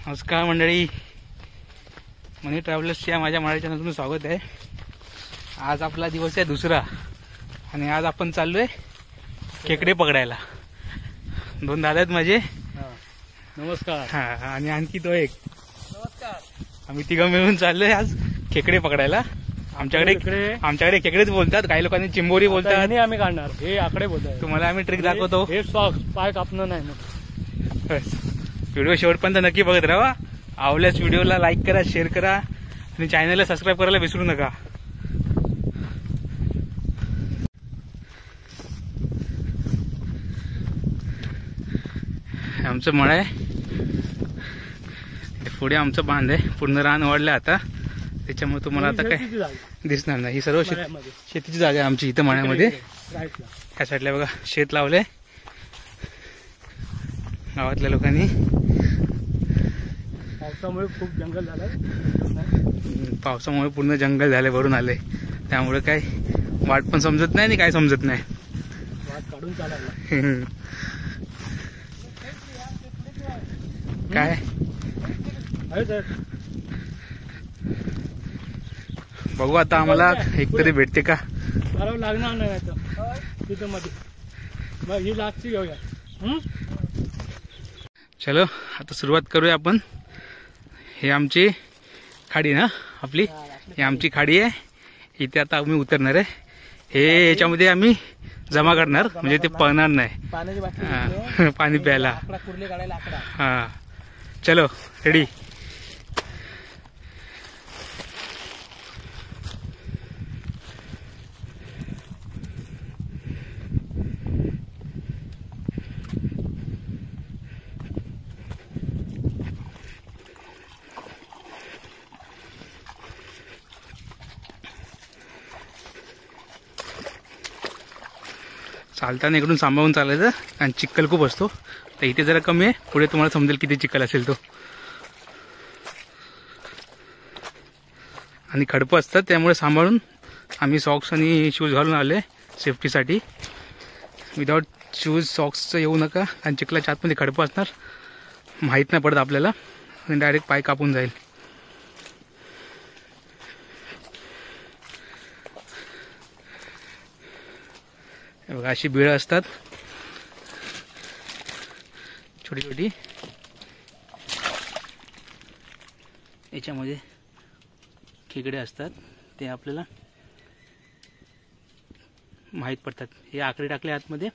नमस्कार मंडळी, मनी ट्रॅव्हलर्सच्या माझ्या मराठी चॅनलतून स्वागत आहे। आज आपला दिवस आहे दुसरा आणि आज आपण चाललोय खेकडे पकडायला। दोन दादा आहेत माझे। नमस्कार। हा, आणि आणखी तो एक। नमस्कार। आम्ही तिघं मिळून चाललोय आज खेकडे पकडायला। आमच्याकडे खेकडेच बोलतात, काही लोकांनी चिंबोरी बोलतात। आम्ही काढणार, हे आकडे बोलतात। तुम्हाला आम्ही ट्रिक दाखवतो। हे सॉक्स पाय कापणं नाही मग। बस व्हिडिओ शेवटपर्यंत नक्की बघत राहा। आवडल्यास व्हिडिओला लाईक करा, शेअर करा आणि चॅनलला सबस्क्राईब करायला विसरू नका। आमचं मळ आहे, पुढे आमचं बांध आहे। पूर्ण रान वाढलं आता, त्याच्यामुळे तुम्हाला आता काय दिसणार नाही। ही सर्व शेतीची जागा आहे आमची इथं मळ्यामध्ये। त्या साईडला बघा शेत लावलंय गावातल्या लोकांनी। पावसामुळे खूप जंगल झालं, पावसामुळे पूर्ण जंगल झाले, भरून आले। त्यामुळे काय वाट पण समजत नाही आणि काय समजत नाही। वाट काढून चालायला काय बघू आता, आम्हाला एकतरी भेटते का। बरोबर लागणार नाही आता तिथं मध्ये, मग ही लागची घेऊया। चलो आता सुरुवात करूया आपण। हे आमची खाडी ना आपली, ही आमची खाडी आहे। इथे आता आम्ही उतरणार आहे। हे याच्यामध्ये आम्ही जमा करणार, म्हणजे ते पळणार नाही पाणी प्यायला। हा चलो रेडी। चालताना इकडून सांभाळून चालायचं, आणि चिखल खूप असतो। तर इथे जरा कमी आहे, पुढे तुम्हाला समजेल किती चिखल असेल तो। आणि खडपं असतात, त्यामुळे सांभाळून आम्ही सॉक्स आणि शूज घालून आले सेफ्टीसाठी। विदाउट शूज सॉक्सचं येऊ नका, आणि चिखलाच्या आतमध्ये खडपं असणार, माहीत नाही पडत आपल्याला, आणि डायरेक्ट पाय कापून जाईल। बघा अशी बिळं असतात छोटी छोटी, याच्यामध्ये खेकडे असतात, ते आपल्याला माहीत पडतात। हे आकडे टाकले आतमध्ये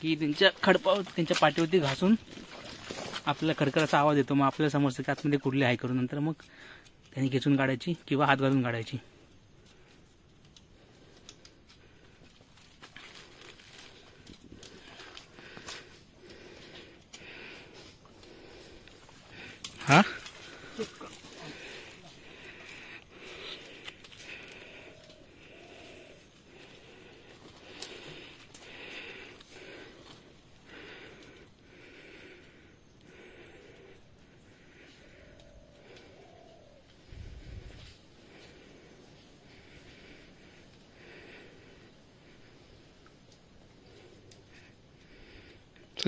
की त्यांच्या खडपावर, त्यांच्या पाठीवरती घासून आपल्याला खडखडाचा आवाज येतो। मग आपल्याला समजतं की आतमध्ये कुठले आहे करून, नंतर मग त्यांनी खेचून काढायची किंवा हात घालून काढायची। हा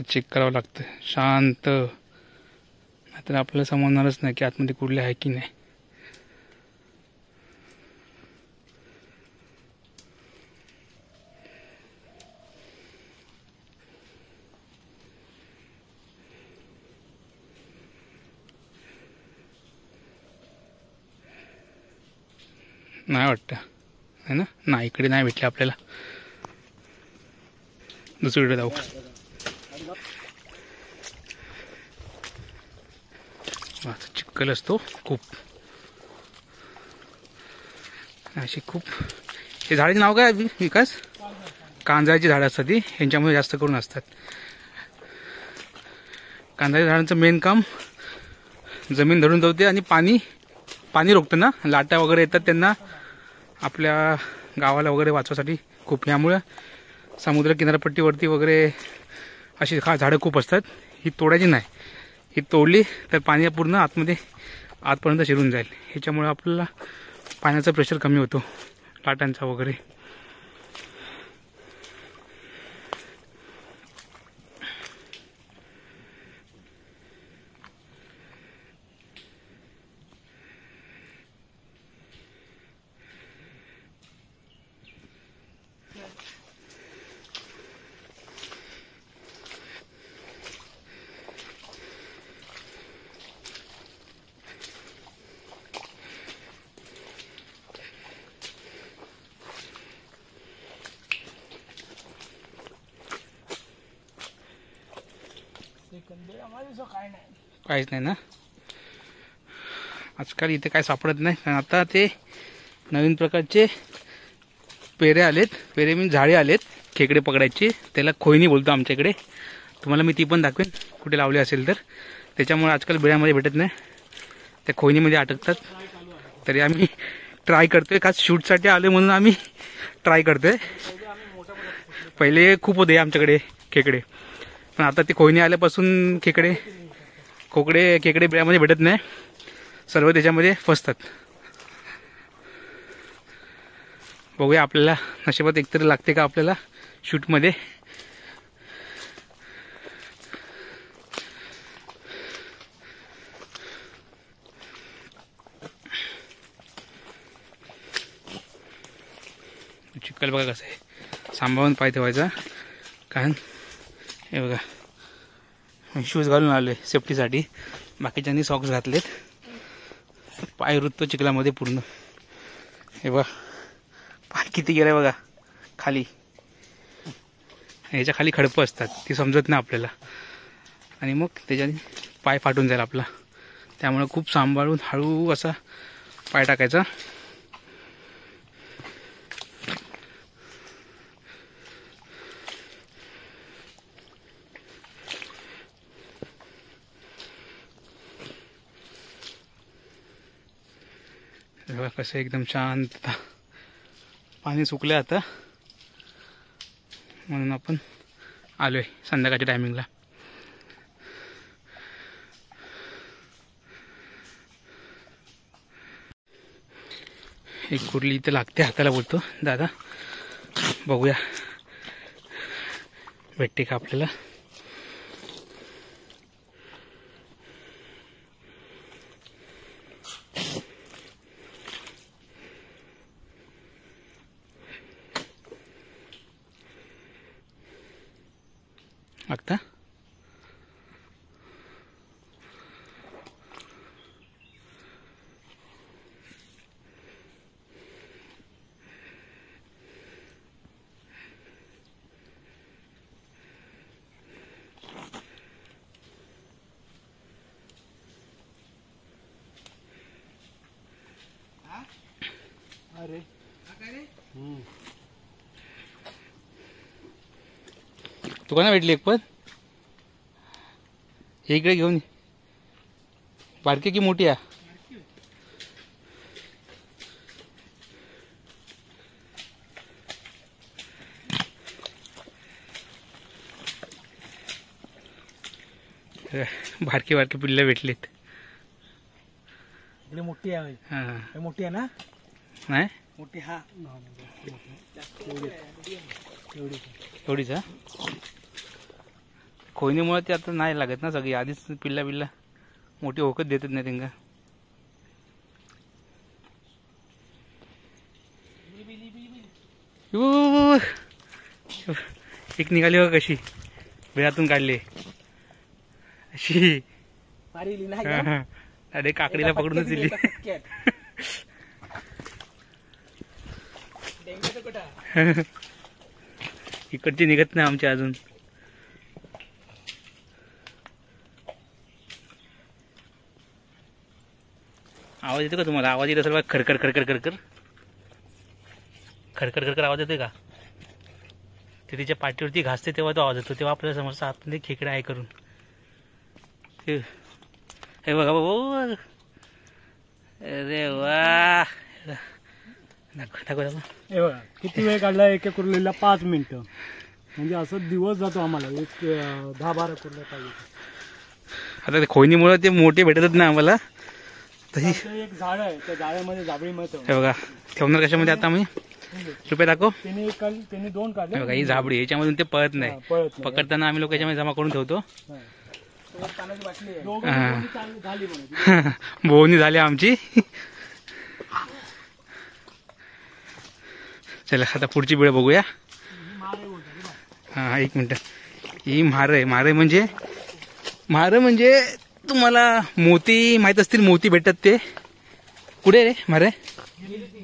चेक करावं लागतं शांत, नाहीतर आपल्याला समजणारच नाही की आतमध्ये कुठले आहे की नाही। नाही वाटतं है ना, नाही इकडे नाही भेटले आपल्याला, दुसरीकडे जाऊ। चिखल असतो खूप, अशी खूप। हे झाडाचे नाव काय विकास? कांद्याची झाडं असतात ती, यांच्यामध्ये जास्त करून असतात। कांद्याच्या झाडांचं मेन काम जमीन धरून ठेवते आणि पाणी रोखतं ना, लाटा वगैरे येतात त्यांना आपल्या गावाला वगैरे वाचवासाठी खूप। यामुळे समुद्र किनारपट्टीवरती वगैरे अशी झाडं खूप असतात। ही तोडायची नाही, ही तोडली तर पाणी पूर्ण आतपर्यंत शिरून जाईल। ह्याच्यामुळे आपल्याला पाण्याचा प्रेशर कमी होतो, लाटांचा वगैरे। काय नाही. काहीच नाही ना आजकाल इथे काय सापडत नाही. कारण आता ते नवीन प्रकारचे पेरे आलेत. पेरे मी झाडे आलेत खेकडे पकडायची. त्याला खोयनी बोलतो आमच्या इकडे. तुम्हाला मी ती पण दाखवेन कुठे लावली असेल तर. त्याच्यामुळे आजकाल बिळामध्ये भेटत नाही. त्या खोयनीमध्ये अटकतात. तरी आम्ही ट्राय करतोय. का शूटसाठी आले म्हणून आम्ही ट्राय करतोय. पहिले खूप होते आमच्याकडे खेकडे. पण आता ते खोयनी आल्यापासून खेकडे बिळामध्ये भेटत नाही. सर्व त्याच्यामध्ये फसतात. बघूया आपल्याला नशिबात एकतरी लागते का आपल्याला शूटमध्ये. चिखल बघा कसं आहे. सांभाळून पाय ठेवायचा. कारण हे बघा शूज घालून आलोय सेफ्टीसाठी. बाकीच्यांनी सॉक्स घातलेत. पाय रुततो चिखलामध्ये पूर्ण. हे बघा पाय किती गेलाय बघा खाली. ह्याच्या खाली खडपं असतात ती समजत नाही आपल्याला. आणि मग त्याच्याने पाय फाटून जाईल आपला. त्यामुळे खूप सांभाळून हळू असा पाय टाकायचा. बघा कसं एकदम शांत. पाणी सुकलं आता म्हणून आपण आलोय संध्याकाळच्या टायमिंगला. एक कुर्ली इथं लागते हाताला बोलतो दादा. बघूया भेटते का आपल्याला. लागता अरे तुका ना भेटली एक पण. हे इकडे घेऊन ये. बारकी की मोठी आहे. बारकी बारकी पिल्ले भेटलीत. इकडे मोठी आहे. हा मोठी आहे ना. नाही मोठी. हा थोडीच. खोयनीमुळे ते आता नाही लागत ना सगळी. आधीच पिल्ला मोठी होकत देतच नाही त्यांना. एक निघाली बघ कशी बिळातून काढली अशी. अरे काकडीला पकडूनच दिली. इकडची निघत नाही आमच्या अजून. आवाज येतो का तुम्हाला. आवाज येत असेल बघा. खडखड खडखड खडखड खडखड खडखड आवाज येतोय का. ते तिच्या पाठीवरती घासते तेव्हा तो आवाज येतो. तेव्हा आपल्याला समजतं आपण ते खेकडे आहे करून. हे बघा बाबा. अरे वा. दाखव. हे बघा किती वेळ काढला. एका कुर्लीला 5 मिनिटं. म्हणजे असं दिवस जातो आम्हाला. एक 10-12 कुर्ल्या पाहिजे. आता ते खोयनीमुळे ते मोठे भेटतच नाही आम्हाला. तशी एक झाड आहे. त्या झाडामध्ये जांभळी मिळतं. हे बघा ठेवणार कशामध्ये आता मी. रुपये दाखव. त्यांनी 2 काढले. बघा ही झाबडी. याच्यामधून ते पळत नाही. पकडताना आम्ही लोक याच्यामध्ये जमा करून ठेवतो. बोवणी झाली आमची. चला आता पुढची वेळ बघूया. हा एक मिनिट. ही म्हार म्हणजे तुम्हाला मोती माहित असतील. मोती भेटतात ते. कुठे रे म्हारे.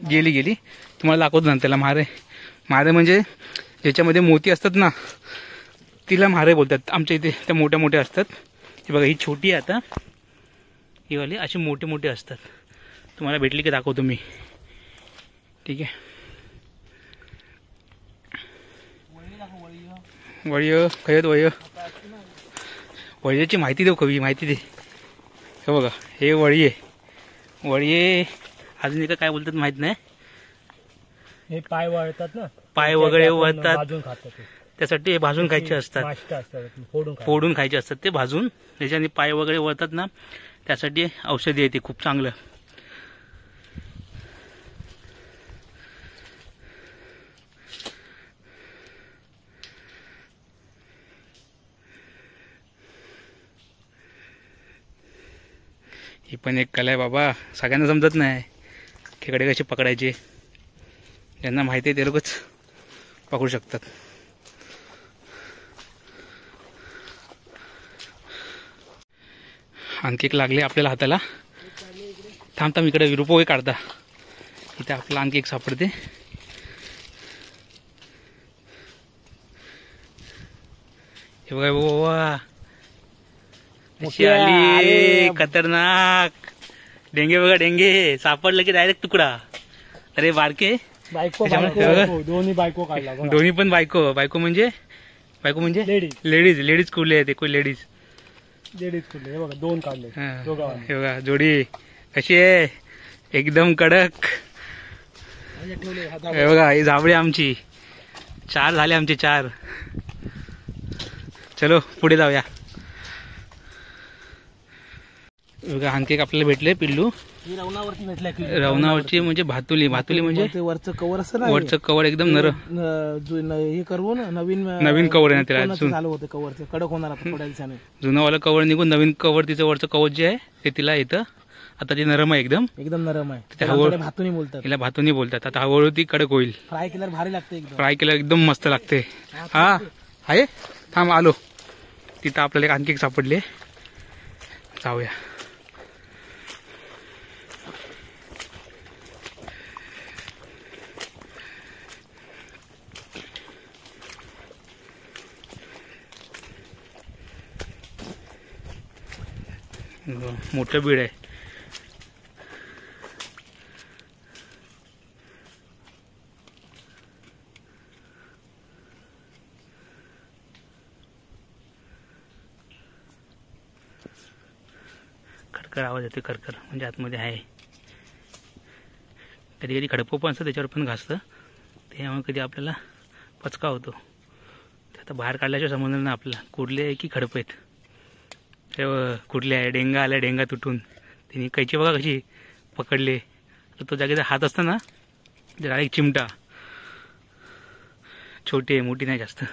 गेली तुम्हाला दाखवतो ना त्याला. म्हारे म्हणजे ज्याच्यामध्ये मोती असतात ना तिला म्हारे बोलतात. आमच्या इथे त्या मोठ्या असतात. ही बघा, ही छोटी आहे आता, ही वाली अशी मोठे मोठे असतात. तुम्हाला भेटली की दाखवतो मी. ठीक आहे. वळी खयत वय वळीची माहिती देऊ कवी, माहिती दे. हे बघा, हे वळी आहे. वळी अजून एका काय बोलतात माहित नाही. हे पाय वळतात ना, पाय वगैरे वळतात, भाजून खातात ते. त्यासाठी हे भाजून खायचे असतात. माष्ट असतात, फोडून खायचे असतात ते भाजून. त्याच्याने पाय वगैरे वळतात ना, त्यासाठी औषधी आहे ते खूप चांगलं. ही पण एक कला आहे बाबा, सगळ्यांना समजत नाही खेकडे कसे पकडायचे. ज्यांना माहिती आहे ते लोकच पकडू शकतात. आणखी एक लागले आपल्याला हाताला. थांब इकडे रुपये काढता. इथे आपल्याला आणखी एक सापडते. हे बघा बाबा, अशी आली खतरनाक. डेंगे बघा, डेंगे सापडलं की डायरेक्ट तुकडा. अरे बारके, बायको दोन्ही बायको काढला. दोन्ही पण बायको म्हणजे लेडीज कुठले आहे ते, कोण लेडीज कुठले. हे बघा, दोन काढले. हे बघा जोडी कशी आहे, एकदम कडक. हे बघा, ही जांभळी आमची 4 झाले, आमचे 4. चलो पुढे जाऊया. बघा, आणखी एक आपल्याला भेटले पिल्लू. रवणावरती भेटले. रवणावरची म्हणजे भातुली म्हणजे वरचं कवर असतं ना, वरचं कवर एकदम नरम. हे करून नवीन कवर आहे ना त्याला. चालू होते कवरचं, कडक होणार आता थोड्या दिवसाने. जुनावाला कवर निघून नवीन कवर, तिचं वरचं कवर जे आहे ते तिला येतं. आता ते नरम आहे, एकदम नरम आहे. भातुनी बोलतात, तिला भातुनी बोलतात. आता हळूहळू ती कडक होईल. फ्राय केल्यावर भारी लागते, फ्राय केल्यावर एकदम मस्त लागते. हा आहे, थांब आलो. तिथं आपल्याला आणखी एक सापडले, जाऊया. मोठं बीड आहे. खडखड आवाज येते, खडखड म्हणजे आतमध्ये आहे. कधी कधी खडपं पण असतं, त्याच्यावर पण घासतं. त्यामुळे कधी आपल्याला पचका होतो. ते आता बाहेर काढल्याशिवाय समजलं ना आपल्याला कुठले आहे की खडपं आहेत. कुठले आहे, डेंगा आला, डेंगा तुटून. तिने कैची बघा कशी पकडले. तर तो जागेचा हात असता ना, डायरेक्ट चिमटा. छोटी आहे, मोठी नाही जास्त.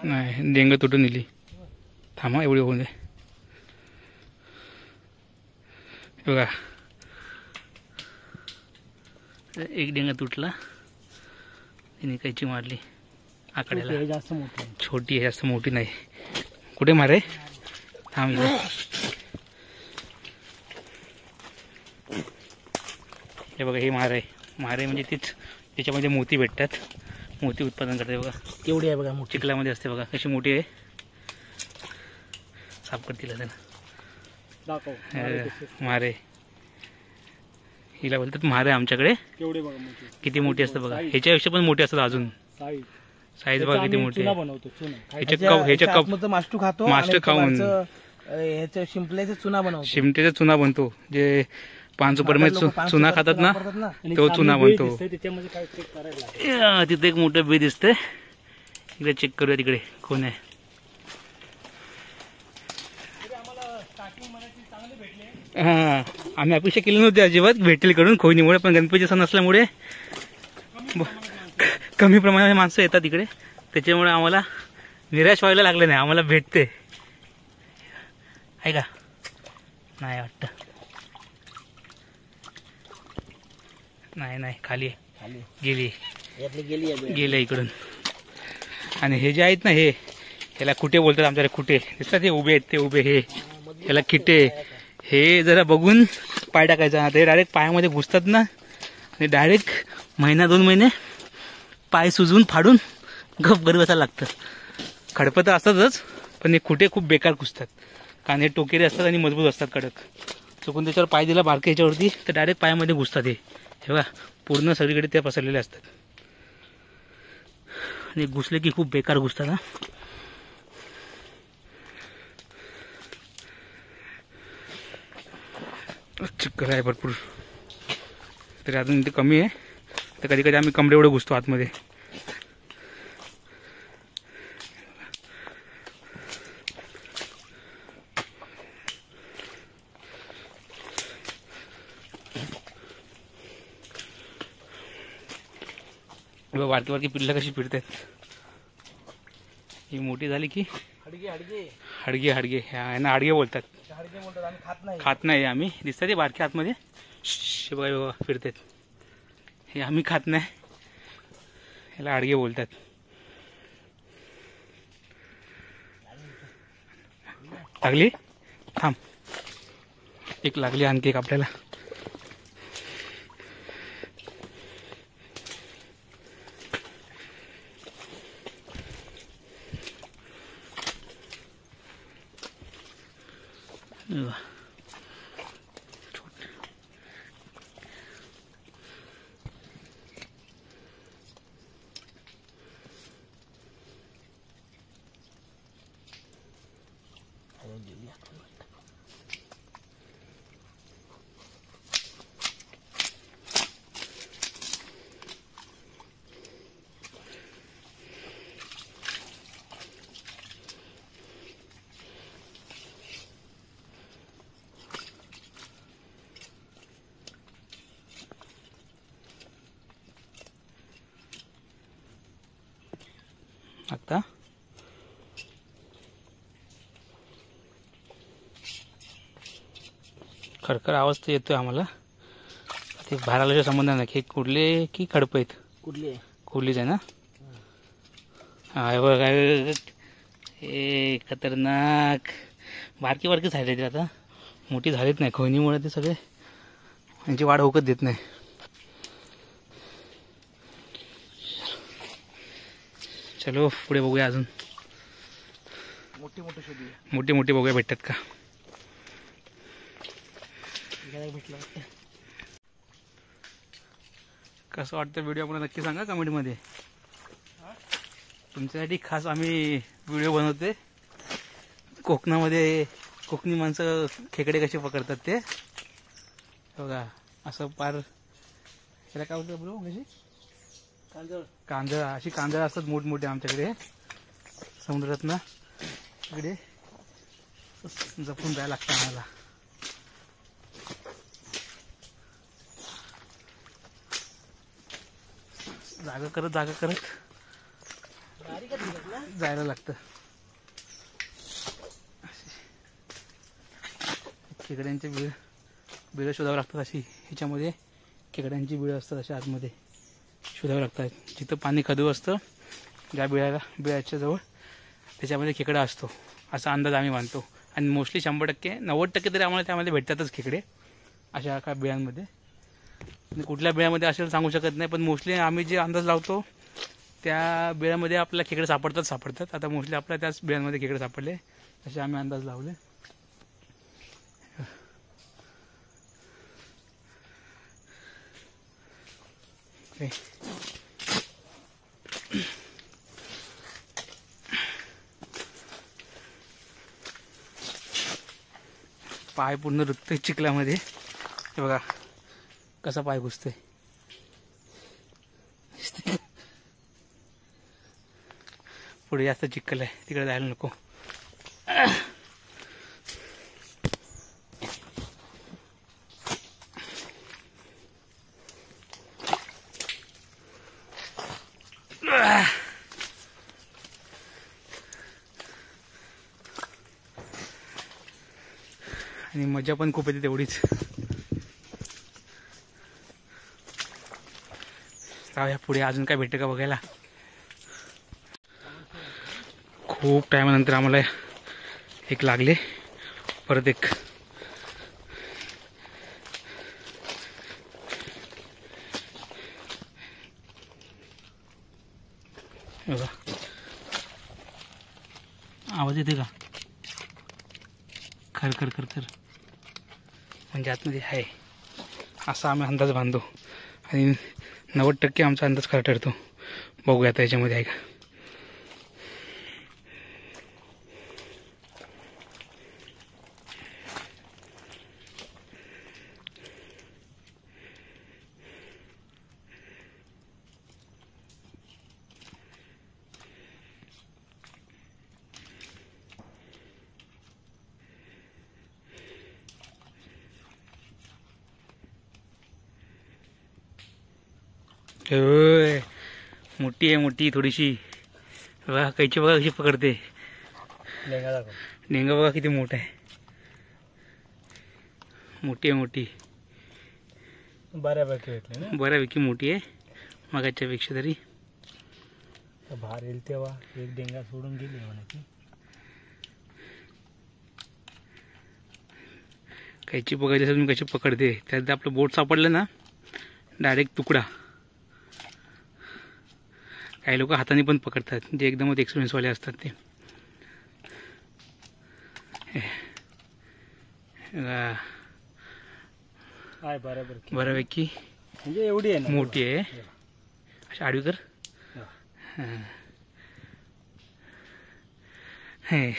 नाही, डेंगा तुटून नेली. थांबा, एवढी होऊन दे. बघा, एक डेंगा तुटला, तिने कैची मारली आकड्याला. जास्त मोठी, छोटी आहे, जास्त मोठी नाही. कुठे मारे, थांब. हे बघा, हे मारे म्हणजे तीच, त्याच्यामध्ये मोती भेटतात. मोती उत्पादन करते बघा. केवढी आहे बघा, चिखलामध्ये असते बघा, कशी मोठी आहे. साफ करतील त्याला. मारे, हिला बोलतात मारे आमच्याकडे. किती मोठी असतं बघा, ह्याच्यापेक्षा पण मोठी असतात अजून. साईज बघा किती मोठी. मास्टू खातो, मास्टर खाऊन शिंपल्याचा चुना बनवतो. शिमट्याचा चुना बनतो. जे पान सुपारीमध्ये चुना खातात ना, तो चुना बनतो. तिथे एक मोठं बी दिसतंय. इकडे चेक करूया, तिकडे कोण आहे. हा, आम्ही अपेक्षा केली नव्हती अजिबात भेटेल कडून खोईनीमुळे, पण गणपती सण असल्यामुळे कमी प्रमाणात माणसं येतात इकडे. त्याच्यामुळे आम्हाला निराश व्हायला लागलं नाही. आम्हाला भेटते आहे का नाही वाटतं. नाही खाली गेली इकडून. आणि हे जे आहेत ना, ह्याला खुटे बोलतात आमच्याकडे, खुटे दिसतात ते उभे आहेत, ते उभे हे ह्याला खिटे. हे जरा बघून पाय टाकायचा, ते डायरेक्ट पायामध्ये घुसतात ना, आणि डायरेक्ट महिना 2 महिने पाय सुजवून फाडून गप घरी बसायला लागतं. खडपं तर असतातच, पण हे खुटे खूप बेकार घुसतात, कारण हे टोकेरे असतात आणि मजबूत असतात कडक. चुकून त्याच्यावर पाय दिला बारक्या ह्याच्यावरती तर डायरेक्ट पायामध्ये घुसतात. हे बघा पूर्ण सगळीकडे ते पसरलेले असतात, आणि घुसले की खूप बेकार घुसतात. चिखल आहे भरपूर, तरी अजून ते कमी आहे, तर कधी कधी आम्ही कमरे एवढं घुसतो आतमध्ये. बारकी बारकी पिल्लं कशी फिरतात. ही मोठी झाली की हडगे हडगे ह्यांना हडगे बोलतात. खात नाही आम्ही, दिसतात ते बारके आतमध्ये बघा फिरतात. हे आम्ही खात नाही, ह्याला हडगे बोलतात. लागली, थांब, एक लागली, आणखी एक आपल्याला. आता खडखड आवाज तर येतोय आम्हाला, ते बाहेर आल्याच्या संबंध नाही. हे कुठले की खडप आहेत? कुठलीच आहे ना. हा बघा, हे खतरनाक बारकी बारकी झाले ते, आता मोठी झालीच नाही खोनीमुळे, ते सगळे यांची वाढ होकत देत नाही. चलो पुढे बघूया, अजून मोठी मोठी बघूया भेटतात का. कसं वाटतं व्हिडिओ आपल्याला नक्की सांगा कमेंटमध्ये. तुमच्यासाठी खास आम्ही व्हिडिओ बनवते. कोकणामध्ये कोकणी माणसं खेकडे कसे पकडतात ते बघा. असं पार त्याला काय बोलतो बरो, कशी कांजळ, अशी कांजळ असतात मोठमोठे आमच्याकडे समुद्रात ना. इकडे जपून जायला लागतं आम्हाला. जागा करत जायला लागतं. खेकड्यांचे बिळं शोधावं लागतात. अशी ह्याच्यामध्ये खेकड्यांची बिळं असतात, अशा आतमध्ये शोधावं लागतात. जिथं पाणी खदू असतं ज्या बिळाच्या जवळ, त्याच्यामध्ये खेकडा असतो असा अंदाज आम्ही बांधतो. आणि मोस्टली 100%, 90% तरी आम्हाला त्यामध्ये भेटतातच खेकडे अशा काय बिळांमध्ये. कुठल्या बिळामध्ये असेल सांगू शकत नाही, पण मोस्टली आम्ही जे अंदाज लावतो त्या बिळामध्ये आपल्याला खेकडे सापडतात. आता मोस्टली आपल्या त्याच बिळांमध्ये खेकडे सापडले असे आम्ही अंदाज लावले. पाय पूर्ण रुततोय चिखलामध्ये. हे बघा कसा पाय घुसतोय. पुढे जास्त चिखल आहे, तिकडे जायला नको. आणि मजा पण खूप येते तेवढीच. जाऊया पुढे, अजून काय भेटतं का बघायला. खूप टायमानंतर आम्हाला एक लागले, परत एक. बघा आवाज येते का? खर खर खर खर म्हणजे आतमध्ये आहे असा आम्ही अंदाज बांधतो आणि 90% आमचा अंदाज खरा ठरतो. बघूया आता याच्यामध्ये आहे का. होय मोठी आहे, मोठी थोडीशी. बघा कैची बघा कशी पकडते. डेंगा बघा किती मोठा आहे. मोठी आहे, मोठी. बऱ्यापैकी भेटले ना. बऱ्यापैकी मोठी आहे मगाच्या पेक्षा तरी. बाहेर येईल तेव्हा एक डेंगा सोडून गेली म्हणायची. कैची पकडायची असेल मी कशी पकडते. त्यात आपलं बोट सापडलं ना डायरेक्ट तुकडा. काही लोक हाताने पण पकडतात जे एकदमच एक्सपिरियन्सवाले असतात ते. बऱ्यापैकी म्हणजे एवढी आहे ना, मोठी आहे. अशी आडवी कर. हे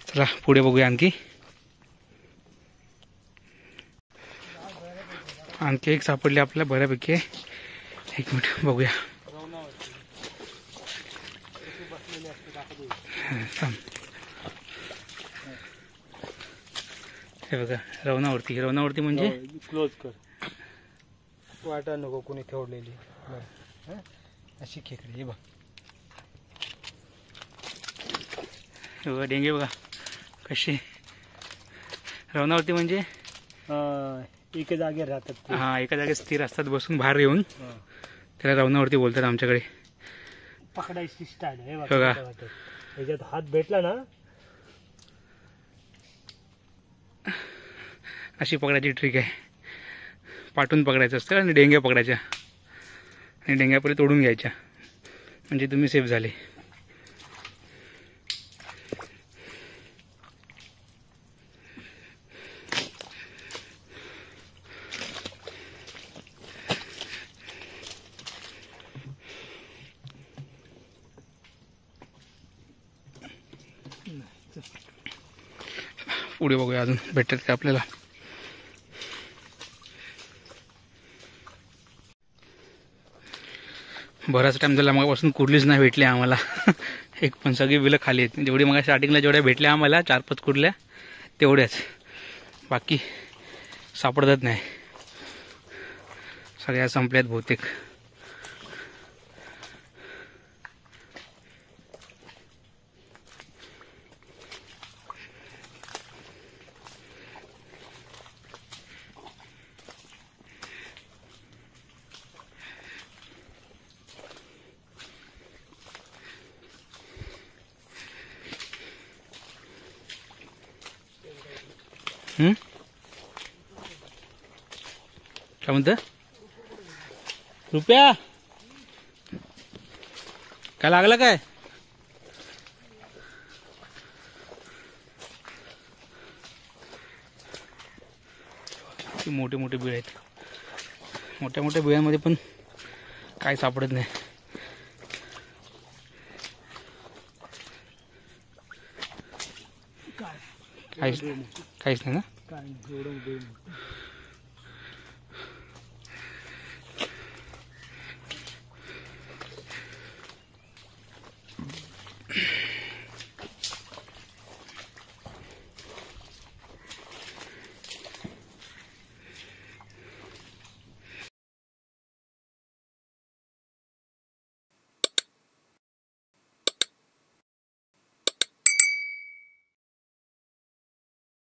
चला पुढे बघूया. आणखी एक सापडली आपल्याला बऱ्यापैकी. एक मिनिट बघूया. हे बघा रवणावरती. रवणावरती म्हणजे क्लोज कर. वाटा नको कोणी ठेवलेली अशी खेकडी. हे बघ बघा डेंगे बघा कशी. रवणावरती म्हणजे एका जागेवर राहतात. हा एका जागेत स्थिर असतात बसून बाहेर येऊन. त्याला रवणावरती बोलतात आमच्याकडे. पकडायची स्टाईल आहे बघा. त्याच्यात हात भेटला ना अशी पकडायची ट्रिक आहे. पाठून पकडायचं असतं आणि डेंग्या पकडायच्या आणि डेंग्या पहिले तोडून घ्यायच्या म्हणजे तुम्ही सेफ झाले. पुढे बघूया अजून भेटतात का आपल्याला. बराच टाइम झाला मगापासून कुर्लीच नाही भेटली आम्हाला. एक पण सगळी बिलं खाली आहेत. जेवढी मग स्टार्टिंगला जेवढ्या भेटल्या आम्हाला 4-5 कुर्ल्या तेवढ्याच. बाकी सापडत नाही. सगळ्या संपल्यात बहुतेक. काय म्हणतं रुपया. काय लागलं काय. मोठे मोठे बिळ आहेत. मोठ्या मोठ्या बिळांमध्ये पण काय सापडत नाही. काहीच नाही ना.